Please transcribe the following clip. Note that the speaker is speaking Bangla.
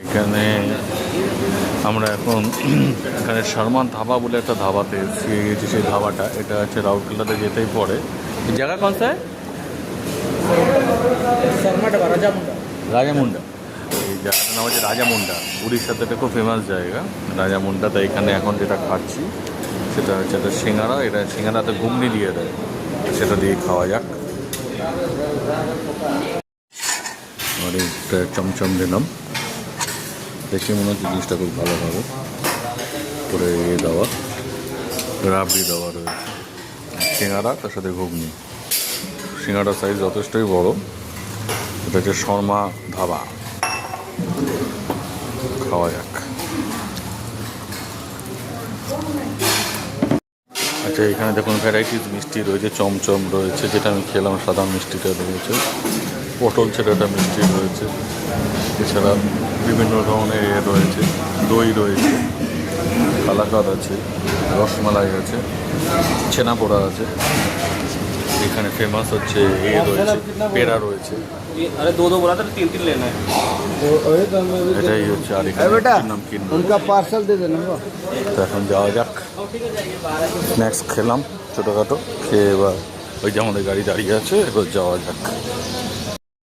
এখানে আমরা এখন এখানে শর্মা ধাবা বলে একটা ধাবাতে এসেছি। সেই ধাবাটা এটা হচ্ছে রাউরকেল্লাতে যেতেই পড়ে। জায়গা কোন সা রাজামুন্ডা। এই জায়গাটার নাম হচ্ছে রাজামুন্ডা। উড়িষ্যাতে এটা খুব ফেমাস জায়গা রাজামুন্ডা। তাই এখানে এখন যেটা খাচ্ছি সেটা হচ্ছে একটা সিঙ্গারা। এটা সিঙ্গারাতে ঘুগনি দিয়ে দেয়, সেটা দিয়ে খাওয়া যাক। আর একটা চমচম দিলাম, দেখে মনে হচ্ছে জিনিসটা খুব ভালো হবে করে দেওয়া, রাবড়ি দেওয়া রয়েছে, সিঙ্গারা তার সাথে ঘুগনি। সিঙ্গারার সাইজ যথেষ্টই বড়। এটা হচ্ছে শর্মা ধাবা, খাওয়া যাক। আচ্ছা, এখানে দেখুন ভ্যারাইটিস মিষ্টি রয়েছে। চমচম রয়েছে, যেটা আমি খেলাম সাদা মিষ্টিটা রয়েছে। পটল ছেড়াটা মিষ্টি রয়েছে। এছাড়া বিভিন্ন ধরনের রয়েছে, দই রয়েছে, কালাকাঁদ আছে, রসমালাই আছে, ছানাপোড়া আছে। এখানে ফেমাস হচ্ছে রয়েছে, পেড়া রয়েছে। এটাই হচ্ছে। আর পার্সেল দিয়ে দেন। তো এখন যাওয়া যাক। স্ন্যাক্স খেলাম ছোটোখাটো, খেয়ে এবার ওই যে আমাদের গাড়ি দাঁড়িয়ে আছে, এবার যাওয়া যাক।